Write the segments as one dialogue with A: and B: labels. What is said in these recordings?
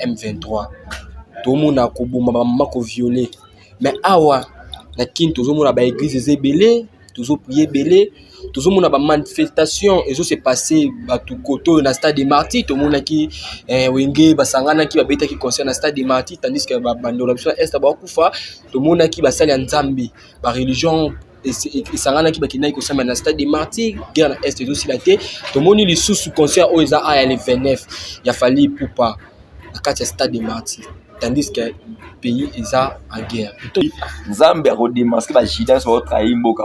A: M23 tomona ko bomba maman ko violer mais awa na kin tozomona ba église ezebele tozo prier belé tozomona ba manifestation ezo se passer batu koto na stade des Martyrs tomona ki wenge basangana ki babeta ki concert na stade des Martyrs tandis que ba bandolo biso est ba kufa tomona ki basali ya nzambe ba religion esangana ki bakina ko samba na stade des Martyrs guerre na est ezo silate tomoni lisusu concert o eza a ya le 29 ya fali pupa na kati ya stade des Martyrs tandis que pays est en guerre.
B: Nzambe a redémasqué la Jida sur votre Mboka.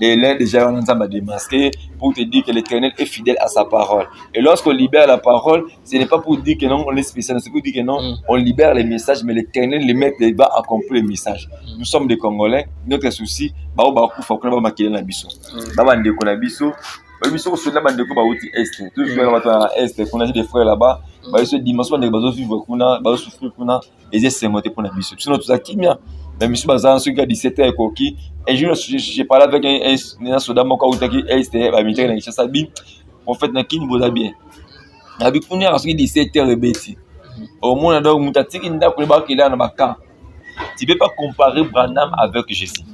B: Et l'un déjà Nzambe a démasqué pour te dire que l'Éternel est fidèle à sa parole. Et lorsqu'on libère la parole, ce n'est pas pour dire que non, on est spécial, c'est pour dire que non, on libère les messages, mais l'Éternel les met, il va accomplir les messages. Nous sommes des Congolais, notre souci, bah il faut qu'on va maquiller la biso. Bah on déconne la biso. Mais biso sur la bande de Kuba outi est, toujours là-bas est, qu'on a des frères là-bas. Bah ce dimanche on est basé vivre kuna, bah souffrir kuna, et c'est monter pour la biso. Sinon tout ça qui bien. Mais monsieur bazan ce gars 17h coquille. Et j'ai parlé avec un soldat moka outaki est, bah militaire na chassa bi. En fait na kini boza bien. Na bi kuna parce que 17h rebeti. Au moins donc mutatiki nda ko ba kila na baka. Tu peux pas comparer Branham avec Jésus.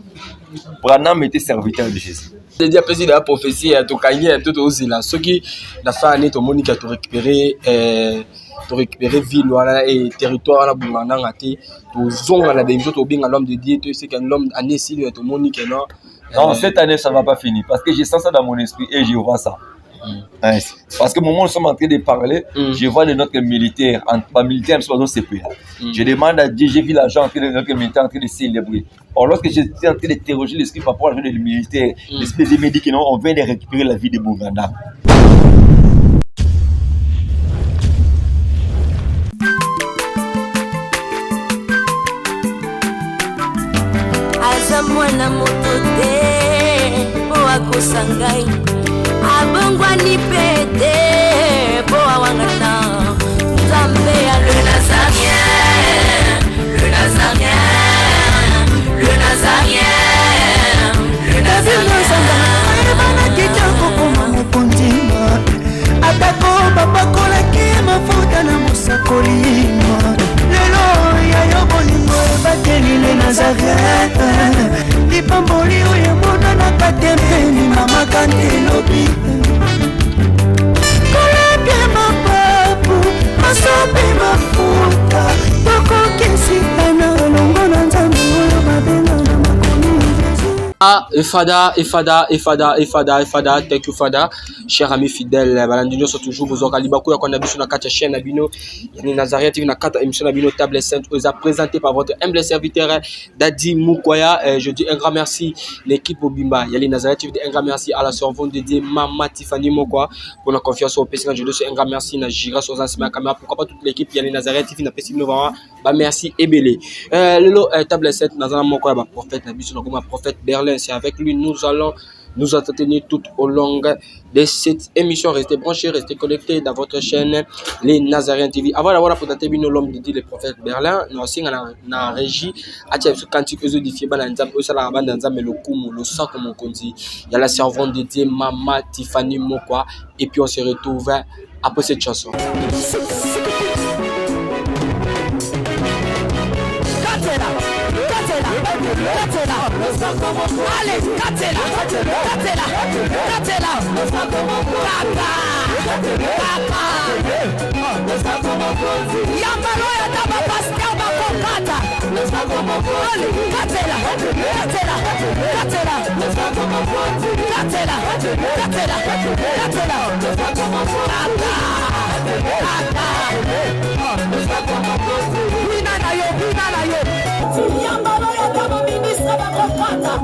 B: Branham était serviteur de Jésus.
A: C'est dire président de la prophétie à tout gagner à tout aussi là ceux qui la fin année tout monde qui a tout récupéré ville voilà et territoire là bungana ngati tout zonga na des autres bien l'homme de Dieu c'est qu'un homme année si tout le monde qui
B: non cette année ça va pas finir parce que j'ai sens ça dans mon esprit et je vois ça. Parce que au moment où nous sommes en train de parler, je vois de notre militaire, militaire, nous sommes CP. Je demande à Dieu, j'ai vu l'argent en train de notre militaire en train de célébrer. Or, lorsque j'étais en train d'interroger l'esprit par rapport à l'argent des militaires, l'esprit me dit que non, on vient de récupérer la vie de Bouganda.
C: Azamwana motote, oako sangai. Abongwani pete boa wangata Nzambe ya le Nazarien le Nazarien le Nazarien le Nazarien bana kitoko koma mukundima atako babakola ki mafuta na musakolima lelo ya yobolingo bateli le Nazarien lipamboli oyo mona na katempeni mama kantelobi kolebe mapapu masope mafuta tokokesitana longo na nzambe oyo mabenga na makomi
A: Efada, thank you Fada, cher ami fidèle, balandino sont toujours besoin Kalibakou ya kwanda biso na kata chaîne Nabino, yani Nazarien TV na kata émission Nabino table sainte, vous a présenté par votre humble serviteur Dadi Mukwaya. Je dis un grand merci l'équipe Obimba, yali Nazarien TV, un grand merci à la servante de Dieu Mama Tiffany Mokwa pour la confiance au PC. Je dis un grand merci na Gira sur la caméra, pourquoi pas toute l'équipe yali Nazarien TV na PC Novara, bah merci et belé. Lelo table sainte Nazarien Mokwa ba prophète Nabiso na prophète Berlin. C'est avec lui nous allons nous entretenir tout au long de cette émission. Restez branchés, restez connectés dans votre chaîne Les Nazariens TV. Avant d'avoir présenté l'homme de Dieu, le prophète Berlin, nous aussi na régie à ce cantique aux édifiés dans nzambe au sala banda nzambe le kumu le sang comme on dit. Il y a la servante de Dieu Mama Tiffany Mokwa et puis on se retrouve après cette chanson.
C: Allez, Katela, Yambalo ya taba pastel bakokata. Allez, Katela, Yambalo ya taba ministre bakokata.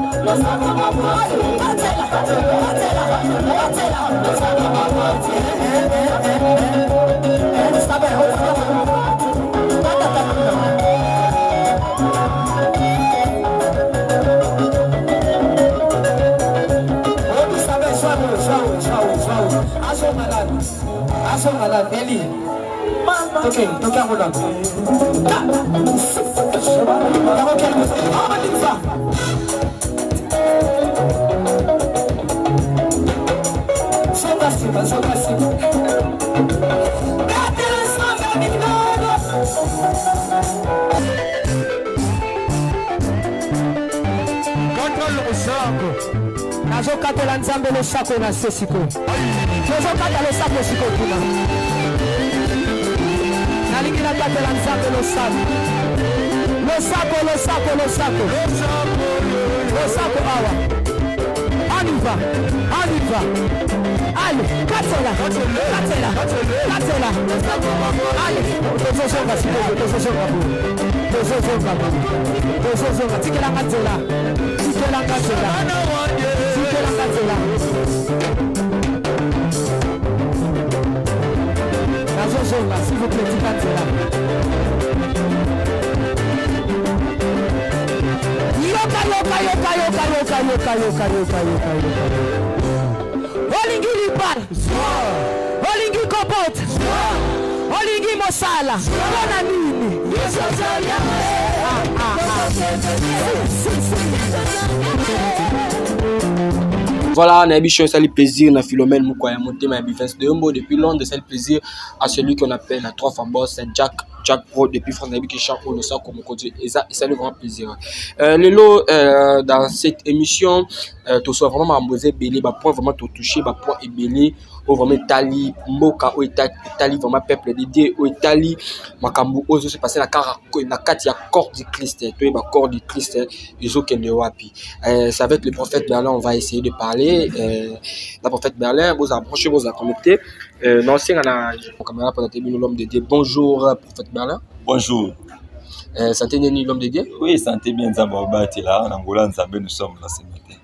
C: Okay, okay, hold on. So nazokatela nzambe losako na se sikoyo tozokata losako sikoyo kuna nalingi nakatela nzambe losako awa aniva ale katela ale tozozonga sikoyo tozozonga tikelanga nzela nazozonga s'il vous plaît tika nzela yoka olingi libala olingi kopote olingi mosala mpona nini
A: Voilà, Nabicho, c'est le plaisir, na Philomène Moukoya, monté ma bifesse de Humbo depuis Londres, c'est le plaisir à celui qu'on appelle la 3 fois boss, c'est Jack Pro depuis France Nabi qui chante au Losa comme côté, et ça, c'est le grand plaisir. Lélo, dans cette émission, tu sois vraiment embosé, belé, bah, point vraiment te toucher, bah, point et belé, ou vraiment Itali, Moka, ou Itali, vraiment peuple dédié, ou Itali, Makambu, ou se passer la Katia, corps du Christ, tu vois, corps du Christ, ils ont qu'un de wapi. C'est avec le prophète Berlin, on va essayer de parler. Le prophète Berlin, vous approchez, vous connectez. Non, c'est la caméra pour l'homme de Dieu. Bonjour, prophète Berlin.
B: Bonjour.
A: Santé, l'homme de Dieu.
B: Oui, santé bien, Nzamba est là. En Angola, Nzamba, nous sommes là ce matin.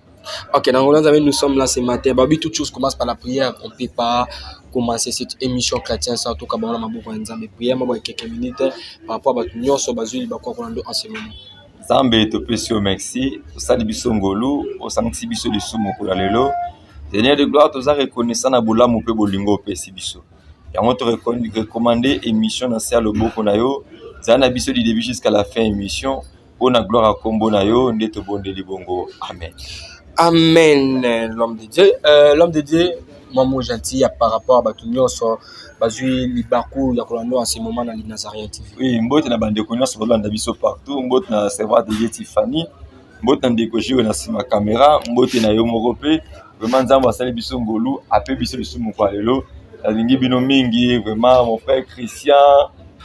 A: Ok, en Angola, nous sommes là ce matin. Babi, toute chose commence par la prière. On ne peut pas commencer cette émission chrétienne sans tout cas, on a beaucoup de prière. On va quelques minutes par rapport à l'union sur Bazuli, en ce moment.
B: Nzambe topesio merci osali biso ngolu osangisi biso lisumu kola lelo Seigneur de gloire toza reconnaissant na bolamu pe bolingo opesi biso yango to recommander émission na sia loboko na yo zana biso du début jusqu'à la fin émission ona gloire à kombo na yo ndeto bondeli bongo amen.
A: Amen. L'homme de Dieu maman gentil par rapport à Batunyo sur Bazui Libaku Yakolando en ce moment dans les Nazarien TV.
B: Oui, mbote na bande konya sur Rolanda biso partout, mbote na serveur de Tiffany, mbote na décoché na sima caméra, mbote na yo morope, vraiment nzamba sali biso ngolu, apé biso biso moko lelo, la lingi bino mingi, vraiment mon frère Christian,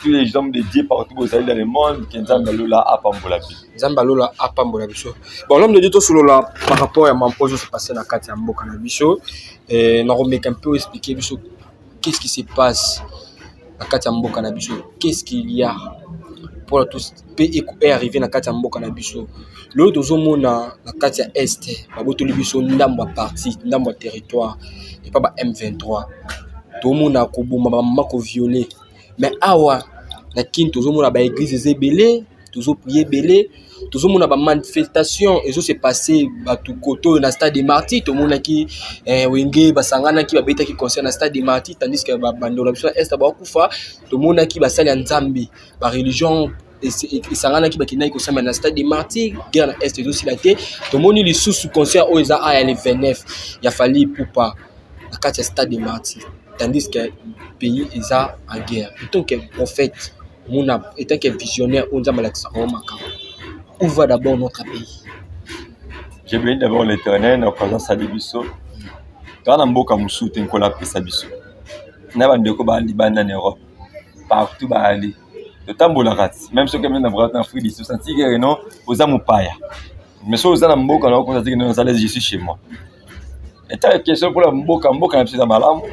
B: tous les hommes de Dieu partout dans le monde, qui nzamba lola apambola bi.
A: Nzamba lola apambola biso. Bon, l'homme de Dieu to solo là par rapport à mon projet se passer na kati ya mboka na biso, na remettre un peu expliquer biso qu'est-ce qui se passe na kati ya mboka na biso, qu'est-ce qu'il y a pour tous est arrivé na kati ya mboka na biso. Le tozomona na kati ya est babotoli biso ndambo parti, ndambo territoire et pas ba M23. Tomona ko bomba ba mama ko violer. Mais awa na kin tozomona ba église ezebele, tozo prier belé, tozomona ba manifestation ezo se passer ba tout koto na stade des martyrs, tomona ki wenge basangana ki babeta ki concert na stade des martyrs tandis que ba bandola biso est ba kufa, tomona ki basali ya nzambe, ba religion esangana ki bakina ko sema na stade des martyrs, guerre na est ezo silaté, tomoni li sous concert o eza a le 29 ya fali poupa na kati ya stade des martyrs. Tandis que le pays est en guerre. Étant que prophète, étant que visionnaire, on a où va d'abord notre pays?
B: Je bénis d'abord l'Éternel en présence à Bisso. Quand on a beaucoup de soutien, on a pris sa Bisso. On a des combats en Europe, partout à aller. Le temps de la race, même ceux qui viennent d'avoir un fruit, ils se sentent que non, aux âmes païens. Mais ceux qui ont un beaucoup, on a dit que nous allons je suis chez moi. Et ta question pour la mboka na pisa malamu.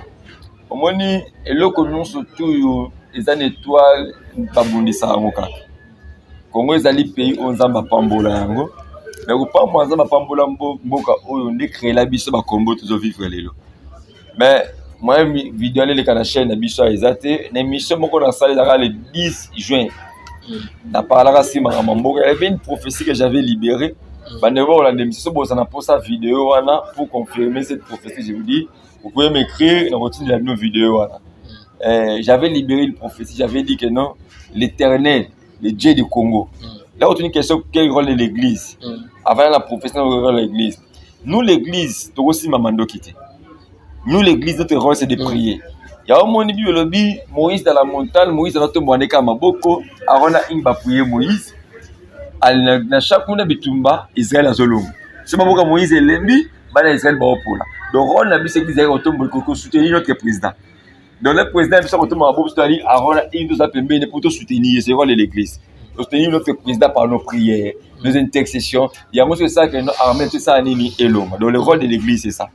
B: Omoni eloko nyonso tuyo eza na étoile babundisa yango kaka. Congo ezali pays oyo nzamba pambola yango. Mais kopambola nzamba pambola mboka oyo nde créer la biso ba kombo tozo vivre lelo. Mais moi vidéo le kana chaîne na biso eza te na émission moko na salle le 10 juin. Na parlera sima mboka, il y avait une prophétie que j'avais libérée. Pour sa vidéo pour confirmer cette prophétie, je vous dis, vous pouvez m'écrire dans votre vidéo. J'avais libéré une prophétie, j'avais dit que non, l'Éternel, le Dieu du Congo. Là, on a une question, quel rôle est l'Église? Avant la prophétie, quel rôle est l'Église? Nous, l'Église, nous aussi, Mamando Kité. Nous, l'Église, notre rôle, c'est de prier. Il y a un monde qui lobby Moïse dans la montagne, Moïse dans notre moaneka maboko, arona imba prier Moïse. Na chaque monde bitumba Israël azolongo. C'est pas pourquoi Moïse est lembi, bana Israël ba opola. Donc on a vu ce qu'ils avaient autour pour soutenir notre président. Donc le président a autour pour soutenir arona il nous a permis pour soutenir c'est rôle de l'église. Soutenir notre président par nos prières, nos intercessions. Il y a moi c'est ça que nous armée tout ça à nini et l'homme. Donc le rôle de l'église c'est ça.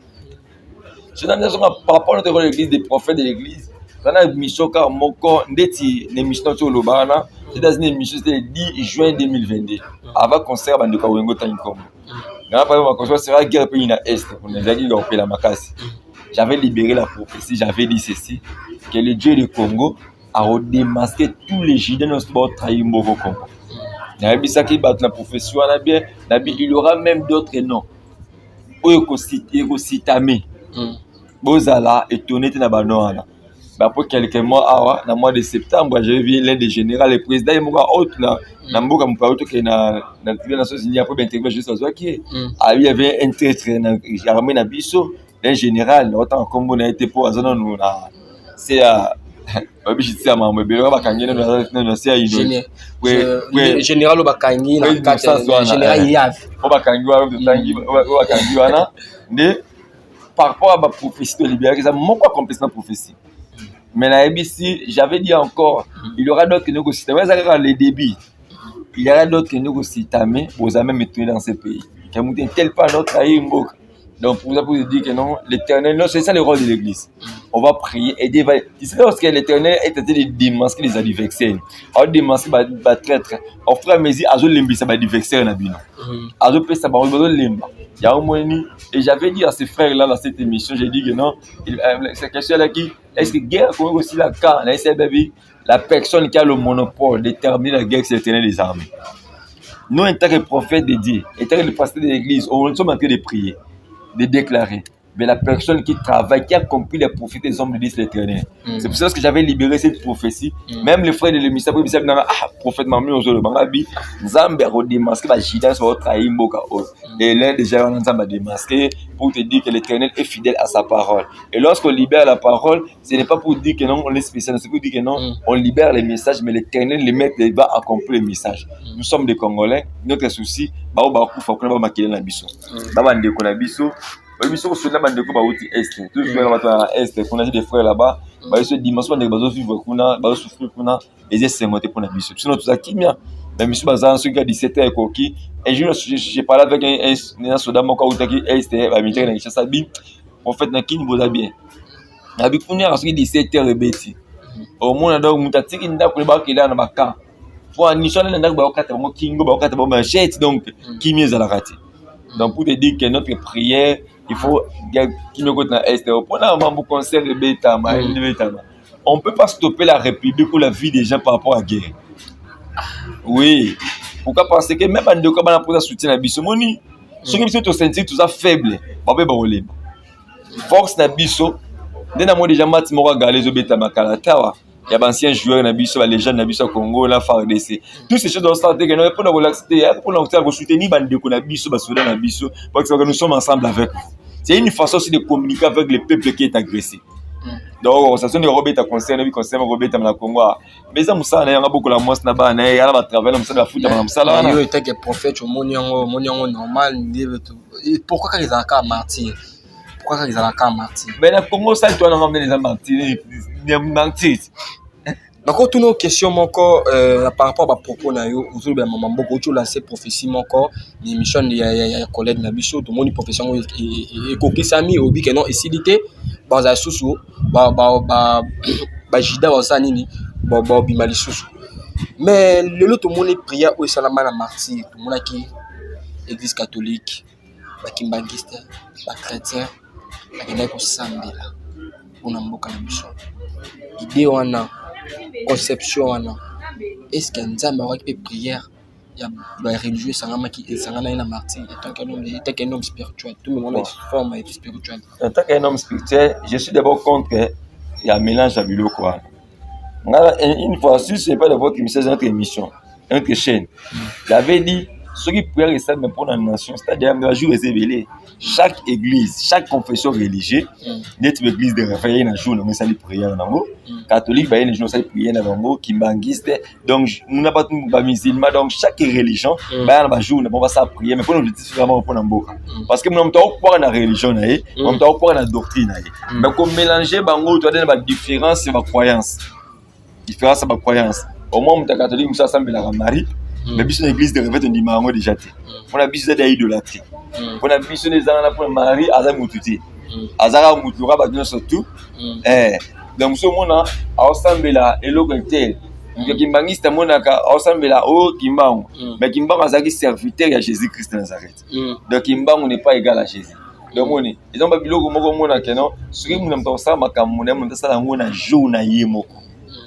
B: Je n'ai pas par rapport à notre rôle de l'église, des prophètes de l'église. Quand on a une mission car mon corps n'était une mission sur le Lobana, c'est dans une mission c'était le 10 juin 2022. Avant concert de Kawengo Tankom. Quand on a concert sera guerre pays na est, on a dit qu'on fait la makasi. J'avais libéré la prophétie, j'avais dit ceci que le Dieu du Congo a redémasqué tous les Judains dans ce bord trahir Mboko Congo. Il y a ça qui bat la profession là bien, il y aura même d'autres noms. Écositame. Bozala étonné na banana. Après quelques mois, dans le mois de septembre, j'ai vu l'un des généraux, le président, il m'a dit na mboka mpauto ke na Nations Unies après intervenir juste aux qui il y avait un titre armé na biso un général autant comme on a été pour azana nous na c'est babishitsi ya mamwe belo bakangena na c'est une
A: général bakangi na kata général yave
B: bakangi wana de par rapport à ma prophétie de libérer ça mon quoi complètement prophétie. Mais la ABC, j'avais dit encore, il y aura d'autres que nous aussi. Les débits. Il y aura d'autres que nous aussi. Vous avez même été dans ce pays. Qui a monté tel pas notre aïe. Donc, pour vous dire que non, l'éternel, non, c'est ça le rôle de l'église. On va prier et Dieu va. C'est lorsque l'éternel est en train de démasquer les adversaires. On démasque les traîtres. On fera mesure à limbi ça va adversaire na bino. À peut ça va limba. Il y a un moment et j'avais dit à ces frères là dans cette émission, j'ai dit que non, cette question là qui est-ce que guerre comme aussi la cas, la personne qui a le monopole détermine la guerre c'est l'éternel des armées. Nous en tant que prophète de Dieu, en tant que pasteur de l'église, on sommes en train de prier, de déclarer. Mais la personne qui travaille, qui a compris les prophéties des hommes de Dieu, c'est l'éternel. C'est pour ça que j'avais libéré cette prophétie. Même les frères de l'émission, prophète Mamie Ozolo Bangabi, Nzambe a redémasqué la Jida sur votre Aïmboka. Et là, déjà, Nzambe a démasqué pour te dire que l'éternel est fidèle à sa parole. Et lorsqu'on libère la parole, ce n'est pas pour dire que non, on est spécial, c'est pour dire que non, on libère les messages, mais l'éternel, les maîtres, va accomplir les messages. Nous sommes des Congolais, notre souci, bah, on va maquiller la biso. Bah, on va biso. Oui, sur ce là-bas, on va outil est. Tout le monde va à est. On a des frères là-bas. Bah, ce dimanche, on va vivre kuna, bah, souffrir kuna, et c'est monté pour la mission. Sinon, tout ça qui vient. La mission bazar, ce gars 17 ans coquille. Un jour, j'ai parlé avec un soldat mon cas qui est, bah, militaire dans ça bim. En fait, na qui vous a bien. Na bi kuna à ce qui 17 ans rebeti. Au moins, donc, mutati qui n'a pas qu'il a na baka. Pour un nichon na ba okata mo kingo ba okata ba machette donc qui mieux à la rater. Donc pour te dire que notre prière il faut qui me côté na est pendant un bon concert de bêta on peut pas stopper la république ou la vie des gens par rapport à la guerre. Oui, pourquoi parce que même en deux cas on a pour soutien na biso moni ceux qui sont sentir tout ça faible ba be ba olé force na biso dès moi déjà mat mo ga les bêta makalatawa il y a d'anciens joueurs na biso les jeunes na biso Congo la FARDC toutes ces choses doivent starter que nous pour nous relaxer pour nous soutenir bande ko na biso ba soudan na biso parce que nous sommes ensemble avec vous. C'est une façon aussi de communiquer avec le peuple qui est agressé. Donc ça sonne Robert à concerne Robert na Congo mais ça musa na beaucoup la mos na ba na ya ba travailler musa la foot na musa là
A: yo était que prophète monyango normal pourquoi quand ils ont martyr pourquoi ils ont martyr
B: mais na Congo ça toi on les martyr martyr.
A: Donc toutes nos questions encore par rapport à propos na yo aujourd'hui ben maman beaucoup tu lancer prophétie encore l'émission ya collègue na biso tout monde profession et kokisami obi que non isilité baza susu ba jida baza nini ba bimali susu mais le tout monde prière au salama na martyr tout monde qui église catholique ba kimbangiste ba chrétien ba ko sambela on mboka na biso idée wana conception wana est-ce que nzambe a fait prière ya ba religieux sangama qui sangana na martyr étant qu'un homme spirituel tout le monde est forme spirituelle
B: en tant qu'un homme spirituel je suis d'abord contre il y a mélange à bilo quoi une fois si c'est pas de votre émission notre émission notre chaîne j'avais dit Ceux qui prient ça mais pour la nation, c'est-à-dire un jour révélé. Chaque église, chaque confession religieuse, net église de réveil un jour mais ça les prières dans mot. Catholique bah les jours ça les prières dans mot, kimbangiste. Donc nous n'a pas tout musulman donc chaque religion bah un jour on va ça prier mais pour nous dire vraiment pour dans boka. Parce que nous on croire dans la religion naïe, on croire dans la doctrine naïe. Mais comme mélanger bango tu as des différences sur ma croyance. Différence sur ma croyance. Au moins on est catholique nous ça semble la Marie. Mais bis l'église de réveil on dit maman déjà té. On a bis des idolâtrie. On a bis les gens là pour Marie azam mututi. Azara mutura ba bien surtout. Donc ce monde a ensemble là eloko tel. Donc kimbangiste mona ka ensemble là o kimbango. Mais kimbango azaki serviteur à Jésus-Christ de Nazareth. Donc kimbango n'est pas égal à Jésus. Donc on est ils ont ba biloko moko mona que non, ce qui nous entend ça makambo na monta ça ngona jour na yemoko.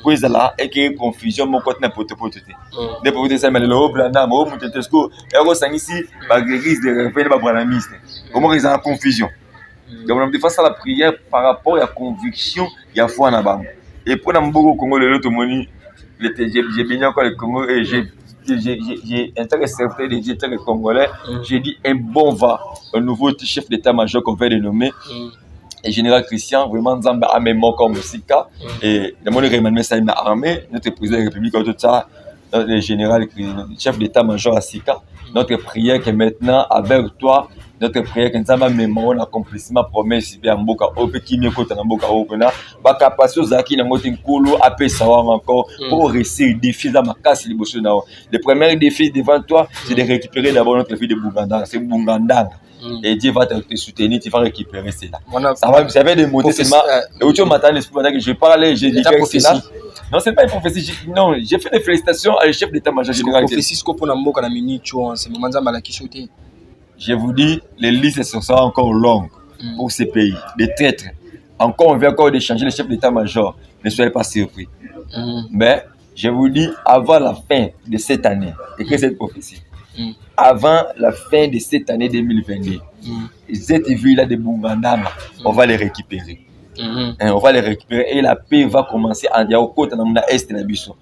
B: Puis là et que confusion mon côté n'importe quoi tout des pour ça mais le haut blanc au mutesco et on s'en ici ba église de réveil ba branamiste comment ils ont confusion donc on fait ça la prière par rapport à la conviction il y a foi na bango et pour dans beaucoup Congo le tout moni j'ai bien encore le Congo et j'ai intéressé des États congolais j'ai dit un bon va un nouveau chef d'état-major qu'on va dénommer et général Christian vraiment Nzamba a même comme Sika et le monde Emmanuel Saïna armée notre président de la République tout ça le général chef d'état-major à Sika notre prière que maintenant avec toi notre prière que Nzamba même on accomplissement promesse bien mboka ope kimie kota na mboka opena ba capacité zaki na ngote nkolo apesa encore pour réussir défi za makasi liboso na le premier défi devant toi c'est de récupérer d'abord notre vie de Bunganda c'est Bunganda. Et Dieu va te soutenir, tu vas récupérer cela. Ça va, j'avais des mots seulement. Et où tu m'attends l'esprit que je parlais, j'ai dit que cela. Non, c'est pas une prophétie. Non, j'ai fait des félicitations à le chef d'état-major général. Je vous dis, les listes sont encore longues pour ces pays. Les traîtres. Encore, on vient encore d'échanger le chef d'état-major. Ne soyez pas surpris. Mais je vous dis, avant la fin de cette année, écrivez cette prophétie. Avant la fin de cette année 2022, cette ville-là de Bungandama, on va les récupérer. On va les récupérer et la paix va commencer à Yaokota, dans l'Est de la Bissau.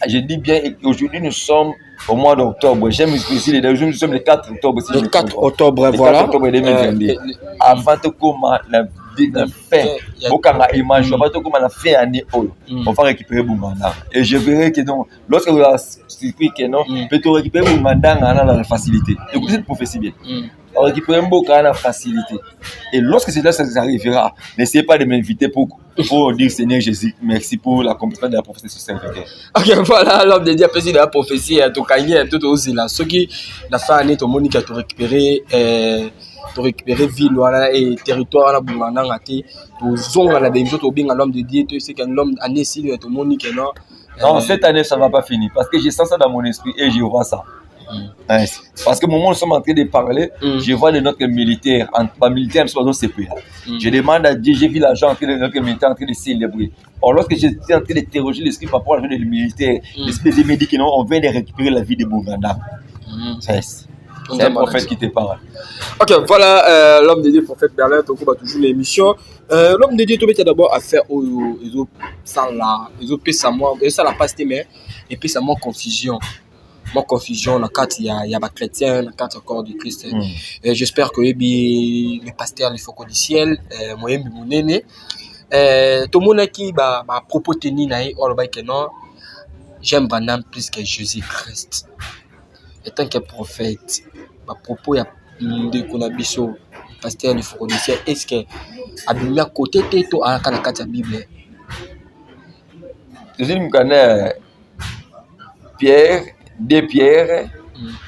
B: Je dis bien, aujourd'hui nous sommes au mois d'octobre. J'aime préciser, nous sommes le 4 octobre.
A: Le 4 octobre, voilà.
B: 4 octobre 2022. Avant de commencer la fin, la fin année, on va récupérer Bungandama. Et je verrai que donc, lorsque vous avez expliqué que non, peut-on récupérer Bungandama dans la facilité. Écoutez cette prophétie bien. On récupère Mboka la facilité. Et lorsque cela ça arrivera, n'essayez pas de m'inviter pour dire Seigneur Jésus, merci pour l'accomplissement de la prophétie sur serviteur.
A: Ok, voilà, l'homme de Dieu a précisé de la prophétie, tout gagné, tout aussi là. Ce qui n'a fait année, tout le monde qui a tout récupéré, ville voilà, et territoire là, Bunganda, tout zone là, des autres, bien l'homme de Dieu, tu sais qu'un homme année si tout le monde qui est là.
B: Non, cette année ça ne va pas finir parce que j'ai sens ça dans mon esprit et je vois ça. Parce que au moment où nous sommes en train de parler, je vois de notre militaire, militaire, nous sommes dans ces pays-là. Je demande à Dieu, j'ai vu l'argent de notre militaire en train de célébrer. Or, lorsque j'étais en train d'interroger l'esprit par rapport à l'argent des militaires, l'esprit me dit que non, on vient de récupérer la vie de Bunganda. C'est un prophète qui te parle.
A: Ok, voilà l'homme de Dieu, prophète Berlin, on va toujours l'émission. L'homme de Dieu, tu as d'abord affaire aux ça là, les autres ça moi, ça la passe mais et puis ça manque confusion. Mon confusion la carte il y a des chrétiens la carte encore du Christ et j'espère que le pasteur il faut du ciel moyen bi monene tout monde qui ba propos tenir na or ba que non j'aime Branham plus que Jésus-Christ étant que prophète ba propos ya de konabiso pasteur il faut du ciel est-ce que abimia côté teto à la carte la Bible
B: je me connais Pierre 2 Pierre,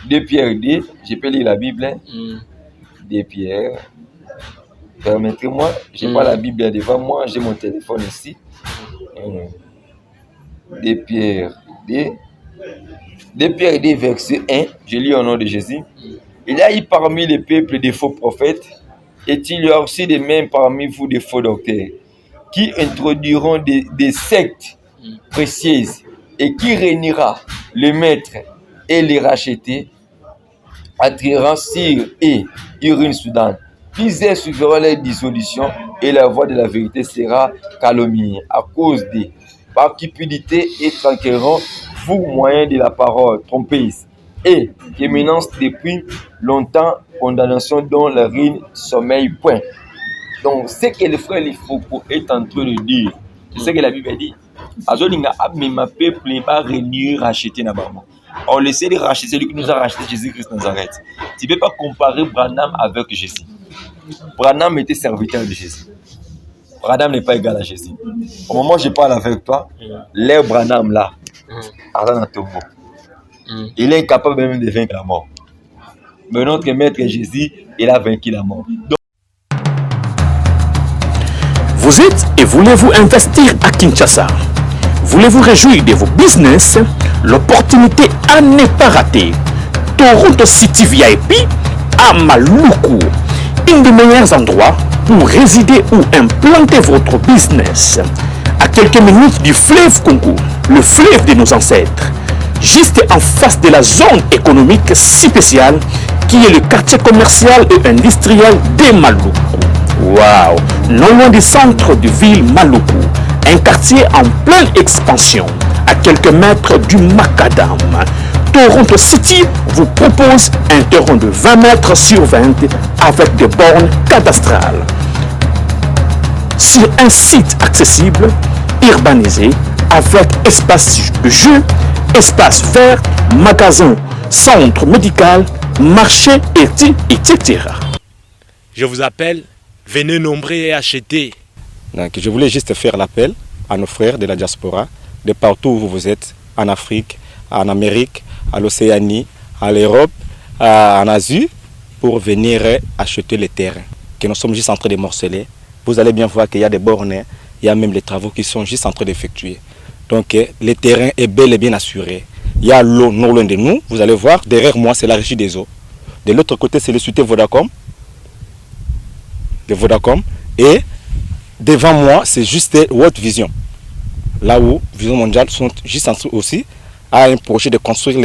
B: 2 Pierre 2, je peux lire la Bible. 2 Pierre. Permettez-moi, je n'ai pas la Bible devant moi, j'ai mon téléphone ici. 2 Pierre 2. 2 Pierre 2, verset 1, je lis au nom de Jésus. Il y a eu parmi les peuples des faux prophètes, et il y a aussi des mêmes parmi vous des faux docteurs, qui introduiront des sectes précieuses et qui réunira les maîtres et les racheter, attirant Syr et Urine Soudan. Plusieurs suivront leur dissolution et la voix de la vérité sera calomniée à cause des par cupidité et tranquilleront vous moyen de la parole trompeuse et éminence depuis longtemps, condamnation dont la ruine sommeille point. Donc, ce que le frère Lifoko est en train de dire, c'est ce que la Bible dit. Azolinga abima peuple va réunir, racheter Nabama. On essaie de racheter celui qui nous a racheté Jésus-Christ Nazareth. Tu ne peux pas comparer Branham avec Jésus. Branham était serviteur de Jésus. Branham n'est pas égal à Jésus. Au moment où je parle avec toi, l'air Branham là, il est incapable même de vaincre la mort. Mais notre maître Jésus, il a vaincu la mort. Donc,
D: vous êtes et voulez-vous investir à Kinshasa? Voulez-vous réjouir de vos business? L'opportunité à ne pas rater. Toronto City VIP à Maluku, un des meilleurs endroits pour résider ou implanter votre business. À quelques minutes du fleuve Congo, le fleuve de nos ancêtres, juste en face de la zone économique spéciale qui est le quartier commercial et industriel de Maluku. Waouh! Non loin du centre de ville Maluku, un quartier en pleine expansion, à quelques mètres du Macadam. Toronto City vous propose un terrain de 20 mètres sur 20 avec des bornes cadastrales. Sur un site accessible, urbanisé, avec espace de jeu, espace vert, magasin, centre médical, marché, etc.
E: Je vous appelle, venez nombrer et acheter.
F: Donc, je voulais juste faire l'appel à nos frères de la diaspora, de partout où vous êtes, en Afrique, en Amérique, à l'Océanie, à l'Europe, en Asie, pour venir acheter les terrains que nous sommes juste en train de morceler. Vous allez bien voir qu'il y a des bornes, il y a même les travaux qui sont juste en train d'effectuer. Donc, le terrain est bel et bien assuré. Il y a l'eau non loin de nous, vous allez voir, derrière moi, c'est la régie des eaux. De l'autre côté, c'est le société Vodacom. De Vodacom. Et devant moi, c'est juste World Vision. Là où Vision Mondiale sont juste en train aussi à un projet de construire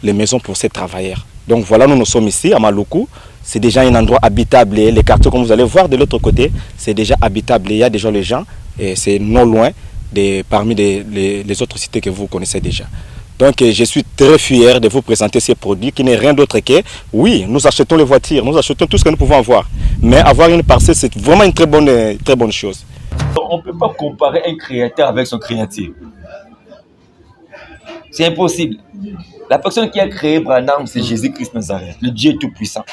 F: les maisons pour ces travailleurs. Donc voilà, nous sommes ici à Maluku. C'est déjà un endroit habitable. Les quartiers, comme vous allez voir de l'autre côté, c'est déjà habitable. Il y a déjà les gens et c'est non loin parmi les autres cités que vous connaissez déjà. Donc je suis très fier de vous présenter ces produits qui n'est rien d'autre que, oui, nous achetons les voitures, nous achetons tout ce que nous pouvons avoir. Mais avoir une parcelle, c'est vraiment une très bonne chose.
B: On ne peut pas comparer un créateur avec son créatif. C'est impossible. La personne qui a créé Branham, c'est Jésus-Christ Nazareth, le Dieu tout-puissant.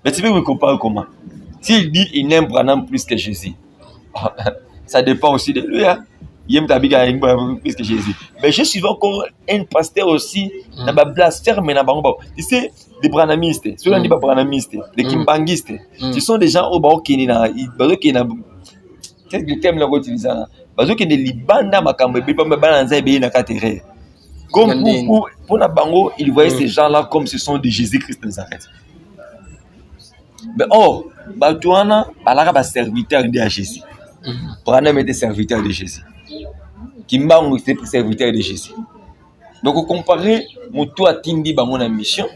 B: Mais tu veux me comparer comment? S'il dit qu'il n'aime Branham plus que Jésus, ça dépend aussi de lui. Hein? Il aime Tabiga plus que Jésus. Mais je suis encore un pasteur aussi, dans la blasphème. Tu sais, des branhamistes, ceux qui ne sont pas branhamistes, des kimbangistes, ce sont des gens qui sont qu'est-ce que le thème là utilisé là? Parce que les Libanda makambe bipamba balanza ebe na katere. Comme pour la bango, ils voyaient ces gens-là comme ce sont des Jésus-Christ de Nazareth. Mais or, Batouana, Balara va serviteur de Jésus. Branham était serviteur de Jésus. Kimbango était serviteur de Jésus. Donc, on compare Moutou à Tindi bango na mission,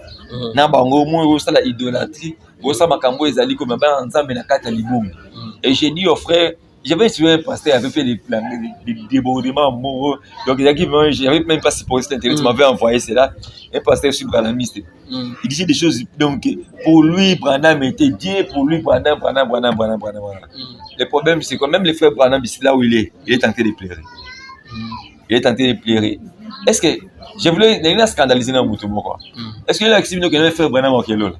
B: na bango mo ça la idolâtrie, bo ça makambo ezali comme ba nzambe na kata libum. Et j'ai dit au frère, j'avais suivi un pasteur avait fait des débordements amoureux. Donc, j'avais même pas supposé l'intérêt, tu m'avais envoyé cela. Un pasteur sur Branhamiste. Il disait des choses. Donc, pour lui, Branham était Dieu. Pour lui, Branham. Le problème, c'est que même le frère Branham, ici, là où il est tenté de pleurer. Il est tenté de pleurer. Est-ce que, je voulais, il a scandalisé dans Moutou, quoi. Est-ce qu'il a accepté que le frère Branham au Kélol?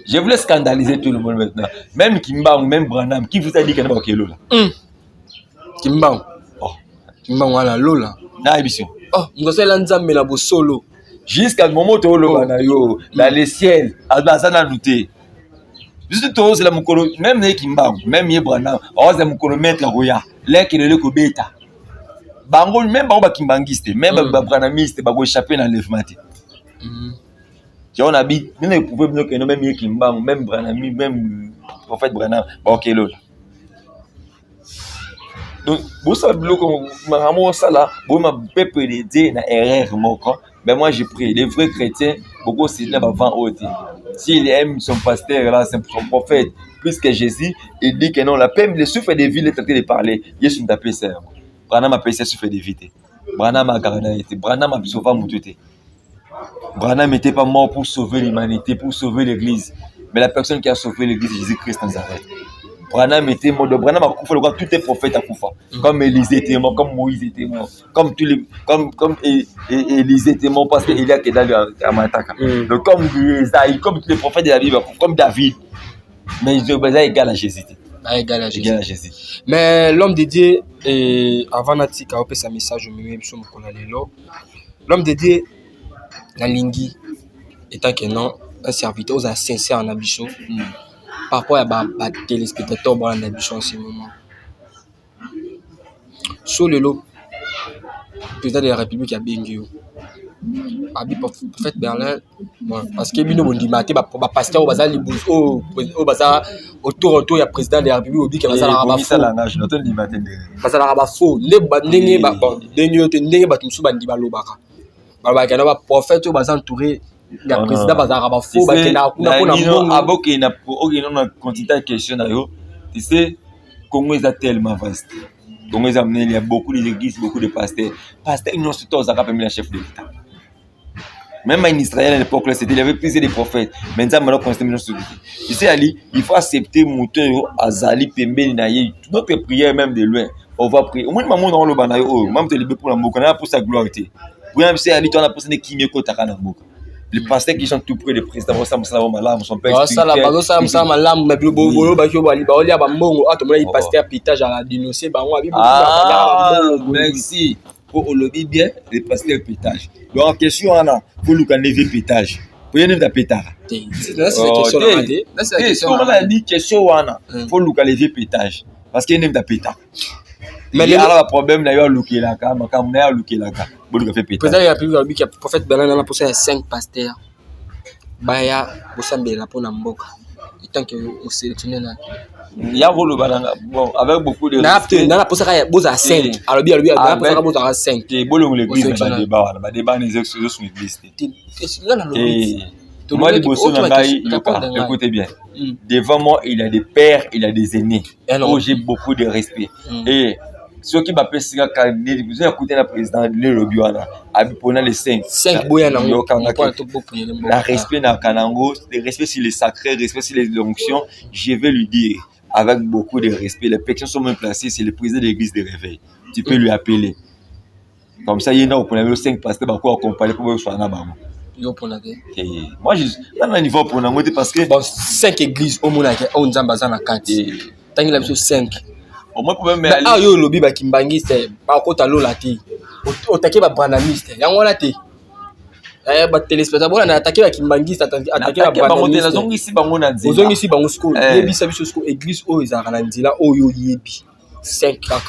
B: Je voulais scandaliser tout le monde maintenant. Même Kimbang, même Branham, qui vous a dit qu'il n'y a pas de Lola?
A: Kimbang.
B: Oh.
A: Kimbang, voilà, Lola.
B: Na émission.
A: Oh, nous avons l'ensemble de la solo.
B: Jusqu'à le moment où on dans le ciel, à la nouté. Juste tout, c'est la mukolo, même les Kimbang, même les Branham, on va mukolo mettre la roya, l'air qui est le Kobeta. Bango, même Bango Kimbangiste, même Branhamiste, Bango échappé dans l'enlèvement. On habite, même pouvez venir que nous même Kimbang, même Branham, même prophète Branham, ok là. Donc, vous savez comme maman ça là, vous m'a peuple de Dieu na erreur moko. Mais moi je prie, les vrais chrétiens, beaucoup c'est là avant haute. S'il aime son pasteur là, son prophète, plus que Jésus, il dit que non, la paix, le souffle de vie est en train de parler. Jésus n'a pas ça. Branham a passé souffle de vie. Branham a été. Branham a sauvé Moutouté. Branham n'était pas mort pour sauver l'humanité, pour sauver l'église. Mais la personne qui a sauvé l'église, c'est Jésus-Christ en Nazareth. Branham était mort. Branham a coupé le droit, tous les prophètes à Koufa. Comme Élisée était mort, comme Moïse était mort, comme Élisée était mort parce qu'il y a dans le Amataka. Donc comme Isaïe, comme tous les prophètes de la Bible, comme David. Mais ils sont égal à Jésus.
A: Égal à Jésus. Mais l'homme de Dieu, avant Natika, on peut sa message, l'homme de Dieu, la lingui, étant que non, un serviteur, aux sincère en ambition. Par rapport à des téléspectateurs en ambition en ce moment. Sur le lot, le président de la République a bien dit. Abi prophète Berlin, parce que bino bondi maté ba pasteur au bazar libus au bazar autour il y a président de la République qui bazar la ba
B: ça langage noto ndi maté
A: bazar la ba faux ndenge ba ndenge ba tumsu bandi ba lobaka ba kana ba prophète au bazar entouré ya président bazar la ba faux ba kana kuna mbongo
B: aboke na na continue question na yo tu sais Congo est tellement vaste. Congo est amené il y a beaucoup d'églises, beaucoup de pasteurs ils n'ont surtout aux arabes la chef de l'État. Même en Israël à l'époque, il y avait plusieurs des prophètes. Maintenant, tu sais, Ali, il faut accepter Mouton, Azali, Pembe, Naye. Notre prière, même de loin, on va prier. Au moins, maman, on le banaye, même te libérer pour la mouka, on a pour sa gloire. Pour même si Ali, tu as pour qui mieux que ta mouka. Les pasteurs qui sont tout près des présidents, ça me malam, son père.
A: Ça la base, ça malam, mais bolo, baki bali, bali, abambongo, ah, tu me dis pasteur pitage à la dénoncer, bah on a vu.
B: Ah, merci. Pour le bien, les pasteurs pétage. Donc, en question, on a pour nous lever pétage. Pour y aller pétard.
A: C'est la question. C'est la question.
B: On a dit question, on a pour nous lever pétage. Parce qu'il y a un pétard. Mais il y a un problème, d'ailleurs, looké la cam, quand on a looké la cam. Pour nous faire pétage.
A: Président, il y a plus de le prophète Bernard a posé 5 pasteurs. Baya, Bosambe, la pona mboka. Et tant que vous sélectionnez là.
B: Il y a bon avec beaucoup de
A: dans la posaka ya boza 5 alors bien la posaka boza 5
B: et bolong l'église na débat les excuses sur l'église moi les bosso na ngai écoutez bien devant moi il y a des pères il y a des aînés où j'ai beaucoup de respect et ceux qui m'appellent Singa Kandé vous avez écouté le président le Lobiwana abipona les 5
A: boya na
B: la respect na kanango le respect sur les sacrés respect sur les onctions je vais lui dire avec beaucoup de respect, les personnes sont même placées, c'est le président de l'église de réveil. Tu peux lui appeler. Comme ça, il y en a pour 5 pasteurs qui vont accompagner pour faire un bâtiment. Moi, je suis dans un niveau pour nous parce que
A: 5 églises au monde on Nzambaza na kati. Tangi la biso 5.
B: Au moins pour même aller.
A: Ah yo lobi ba kimbangiste, ba kota lola te. Otake ba branamiste. Yango la te. Ba téléspectateur on a attaqué ba kimbangiste attaqué ba branamiste.
B: Zongi si bango na nzela.
A: Zongi si bango sko. Yebi sa biso sko église o ezaka na nzela oyo yebi. 5 kaka.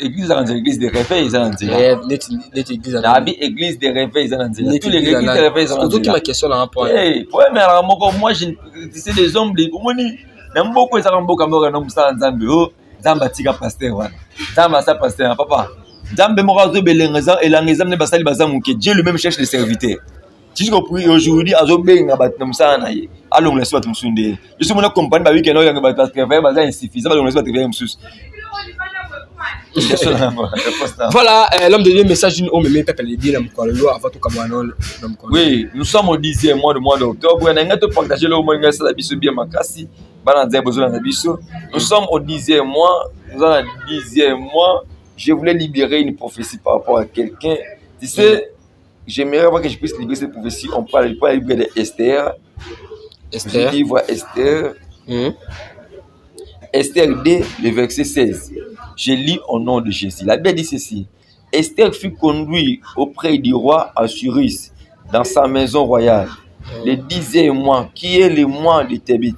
B: Église dans l'église de réveil ils en nzela.
A: Net église
B: na bi église de réveil ils en nzela. Tous les églises de réveil ils en nzela.
A: C'est ma question là point.
B: Pour mais alors moi c'est des hommes de omoni na mboko ezaka mboka mboka na musala nzambe o nzamba tika pasteur wana. Nzamba sa pasteur papa. Nzambe morazo belengeza elangeza ne basali bazamu que Dieu lui-même cherche les serviteurs. Tu sais aujourd'hui azo benga bat na musala na ye. Allons laisse bat musunde. Je suis mon compagnie ba week-end o yanga bat travail baza insuffisant ba laisse bat travail musus.
A: Voilà, l'homme de Dieu, message d'une homme, mais peuple dit
B: oui, nous sommes au 10e mois d'octobre. Nous sommes au 10e mois. Nous sommes au 10e mois. Je voulais libérer une prophétie par rapport à quelqu'un. Tu sais, j'aimerais voir que je puisse libérer cette prophétie. On parle de Esther. Je dis, Esther. Esther 2, le verset 16. Je lis au nom de Jésus. La Bible dit ceci. Esther fut conduite auprès du roi Assuérus dans sa maison royale. Le 10e mois, qui est le mois de Tébit,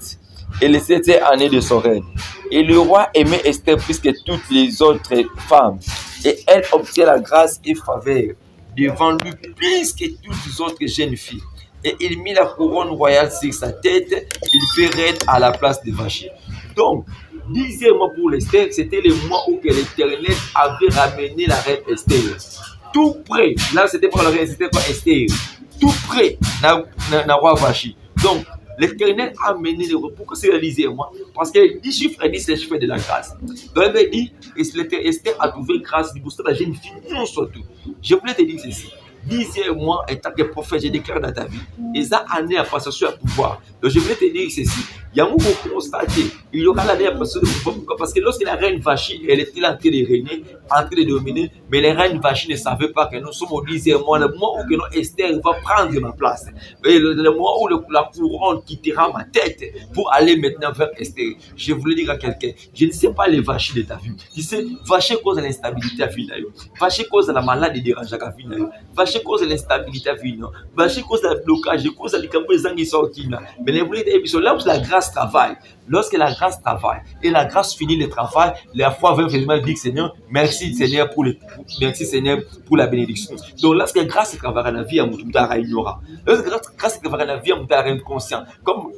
B: et le 7e année de son règne. Et le roi aimait Esther plus que toutes les autres femmes. Et elle obtient la grâce et faveur devant lui plus que toutes les autres jeunes filles. Et il mit la couronne royale sur sa tête. Il fait reine à la place de Vachi. Donc, 10e mois pour l'Esther, c'était le mois où l'Éternel avait ramené la reine Esther. Tout près, là c'était pas la reine, c'était pas Esther. Tout près, na roi Vachi. Donc, L'Éternel a mené le repos. Pourquoi c'est réalisé moi? Parce que 10 chiffres dit c'est le chiffre de la grâce. Donc il dit, Esther a trouvé grâce du bouston de la jeune fille, non surtout. Je voulais te dire ceci. 10e mois en tant que prophète, je déclare dans ta vie. Et ça, année à passation à pouvoir. Donc je voulais te dire ceci. Il y a un mot constaté. Il y aura l'année à passation de pouvoir. Pourquoi? Parce que lorsque la reine Vachi, elle était là en train de régner, en train de dominer, mais les reines Vachi ne savaient pas que nous sommes au 10e mois, le mois où Esther va prendre ma place. Et le mois où la couronne quittera ma tête pour aller maintenant vers Esther. Je voulais dire à quelqu'un, je ne sais pas les Vachi de ta vie. Tu sais, Vachi cause l'instabilité à vie. Vachi cause la maladie dérangeante à vie. Vachi cause l'instabilité à vie. Vachi cause le blocage, cause les campagnes qui sont qui là. Mais les voulez dire, là où la grâce travaille, lorsque la grâce travaille et la grâce finit le travail, la foi va vraiment dire Seigneur, merci Seigneur merci Seigneur pour la bénédiction. Donc lorsque la grâce travaille dans la vie, à mon ignorant. Lorsque la grâce travaille dans la vie, à mon inconscient. Comme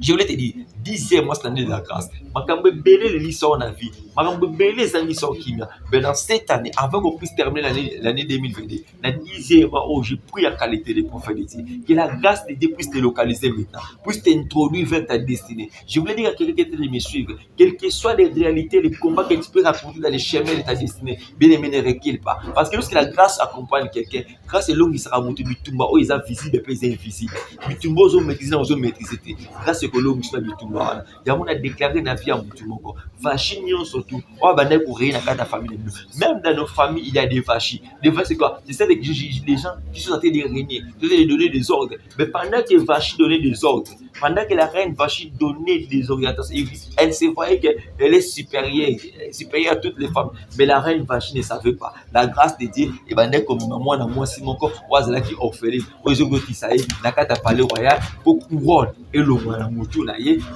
B: je voulais te dire, 10e mois, c'est l'année de la grâce. Je vais bénir les licences dans la vie. Je vais bénir les licences qui mais dans cette année, avant qu'on puisse terminer l'année 2022, dans 10e mois, où j'ai pris la qualité des prophètes de Dieu, que la grâce de Dieu puisse te localiser maintenant, puisse t'introduire vers ta destinée. Je voulais dire à quelqu'un qui est de me suivre, quelles que soient les réalités, les combats que tu peux raconter dans les chemins de ta destinée, bien aimé, ne recule pas. Parce que lorsque la grâce accompagne quelqu'un, grâce est longue, il sera monté du tomba, où il est visible et puis il est invisible. Du tomba, ils ont maîtrisé, ils ont maîtrisé. Grâce est que l'homme soit du tomba. Il y a un déclaré dans la vie à Moutoumoko. Vachi surtout. Oh, ben, pour rien dans la famille. Même dans nos familles, il y a des vachis. Des vachis, c'est quoi? C'est ça que les gens qui sont en train de régner, de donner des ordres. Mais pendant que les vachis donnaient des ordres, pendant que la reine Vachi donnait des orientations, elle se voyait qu'elle est supérieure à toutes les femmes. Mais la reine Vachi ne savait pas. La grâce de Dieu, et ben, comme moi, si mon corps, oise qui orphelin, aux autres qui savent, la carte à palais royal, pour couronne, et le roi, la moutou,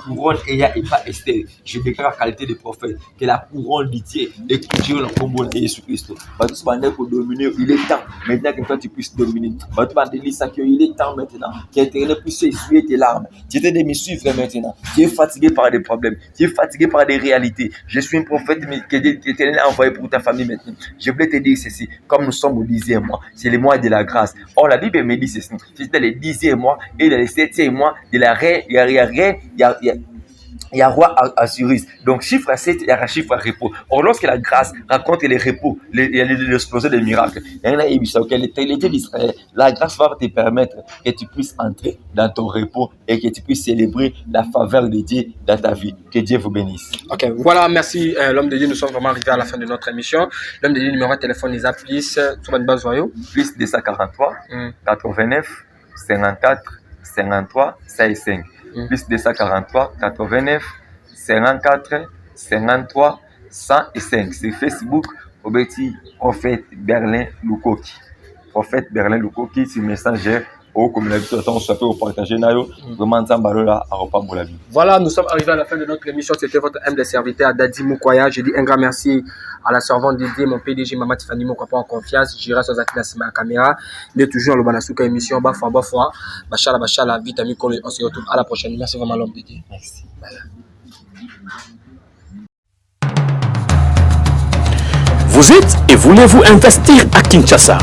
B: couronne, et pas Esther. Je déclare la qualité des prophètes, que la couronne de Dieu, et que Dieu, le combo de Jésus Christ. Parce que pendant que dominer, il est temps, maintenant que toi tu puisses dominer. Parce que il est temps maintenant, que l'Éternel puisse essuyer tes larmes. Tu es de me suivre maintenant. Tu es fatigué par des problèmes. Tu es fatigué par des réalités. Je suis un prophète que l'Éternel a envoyé pour ta famille maintenant. Je voulais te dire ceci. Comme nous sommes au 10e mois, c'est le mois de la grâce. Or, la Bible me dit ceci. C'est dans le 10e mois et dans le 7e mois de la reine, il y a roi Assuris. Donc, chiffre 7, il y a un chiffre repos. Or, lorsque la grâce raconte les repos, il y a l'explosion des miracles. Il y en a l'été d'Israël. La grâce va te permettre que tu puisses entrer dans ton repos et que tu puisses célébrer la faveur de Dieu dans ta vie. Que Dieu vous bénisse.
A: Ok, voilà, merci l'homme de Dieu. Nous sommes vraiment arrivés à la fin de notre émission. L'homme de Dieu, numéro de téléphone, les applis, sur une base voyou.
B: Plus 243, 89, 54, 53, 65. Plus 243, 89, 54, 53, 105. C'est Facebook, Obeti, Prophète Berlin Lukoki. Prophète Berlin Lukoki, c'est Messenger. Comme l'habitude, on se peut partager.
A: Voilà, nous sommes arrivés à la fin de notre émission. C'était votre humble serviteur Dadi Moukoya. Je dis un grand merci à la servante dédiée, mon PDG, Maman Tiffany Moukapa en confiance. J'irai sur la caméra. Il est toujours le Banasuka émission. Bafwa. Bachala, vite, ami, on se retrouve à la prochaine. Merci vraiment, l'homme dédié. Merci. Voilà.
D: Vous êtes et voulez-vous investir à Kinshasa?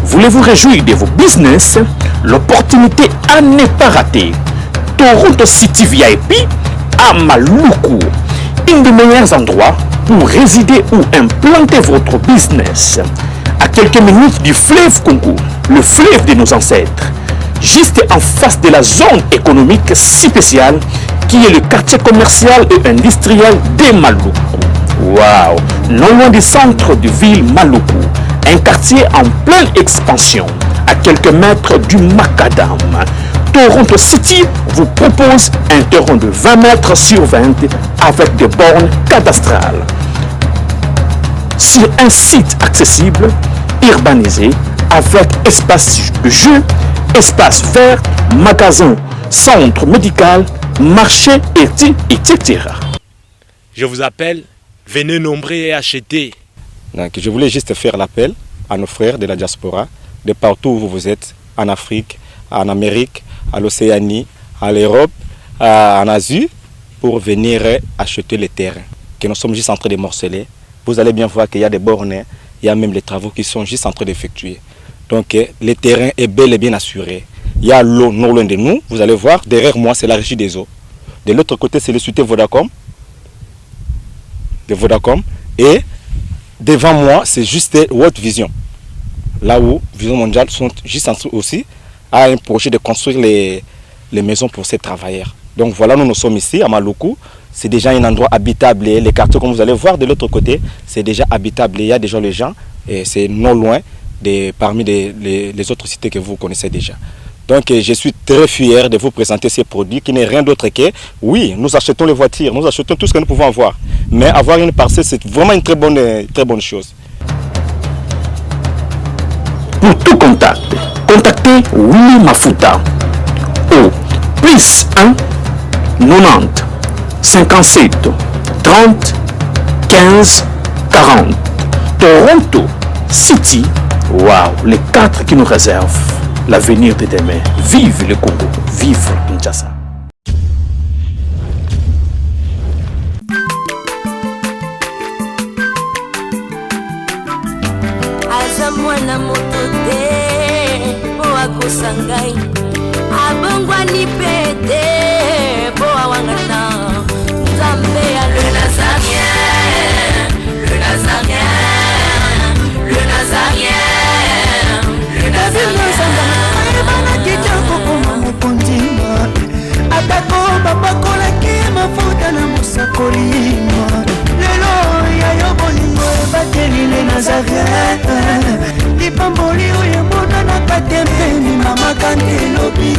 D: Voulez-vous réjouir de vos business? L'opportunité à ne pas rater. Toronto City VIP à Maluku, un des meilleurs endroits pour résider ou implanter votre business. À quelques minutes du fleuve Congo, le fleuve de nos ancêtres, juste en face de la zone économique spéciale qui est le quartier commercial et industriel de Maluku. Waouh! Non loin du centre de ville Maluku, un quartier en pleine expansion, à quelques mètres du Macadam. Toronto City vous propose un terrain de 20 mètres sur 20 avec des bornes cadastrales. Sur un site accessible, urbanisé, avec espace de jeu, espace vert, magasin, centre médical, marché, etc.
E: Je vous appelle, venez nombrer et acheter.
F: Donc, je voulais juste faire l'appel à nos frères de la diaspora, de partout où vous êtes, en Afrique, en Amérique, à l'Océanie, à l'Europe, en Asie, pour venir acheter les terrains que nous sommes juste en train de morceler. Vous allez bien voir qu'il y a des bornes, il y a même les travaux qui sont juste en train d'effectuer. Donc, le terrain est bel et bien assuré. il y a l'eau non loin de nous. Vous allez voir, derrière moi, c'est la régie des eaux. De l'autre côté, c'est le société Vodacom. De Vodacom. Et devant moi, c'est juste World Vision. Là où Vision Mondiale sont juste en dessous aussi, a un projet de construire les maisons pour ces travailleurs. Donc voilà, nous sommes ici à Maluku. C'est déjà un endroit habitable. Les quartiers, comme vous allez voir de l'autre côté, c'est déjà habitable. Il y a déjà les gens et c'est non loin parmi les autres cités que vous connaissez déjà. Donc je suis très fier de vous présenter ces produits qui n'est rien d'autre que, oui, nous achetons les voitures, nous achetons tout ce que nous pouvons avoir. Mais avoir une parcelle, c'est vraiment une très bonne chose.
D: Pour tout contact, contactez Willy Mafuta au plus 1 90 57 30 15 40. Toronto City, waouh, les 4 qui nous réservent l'avenir de demain. Vive le Congo, vive Kinshasa.
C: Mwana moto te po akosangai abongwani pete po awangana Nzambe ya le Nazarien, le Nazarien, le Nazarien, le Nazarien. Bana kitoko koma mukondima atako babakolaki mafuta na musakolima lelo ya yobolingo bateli le Nazarien. Pamboli oyo mona na katempeni mama kandelobi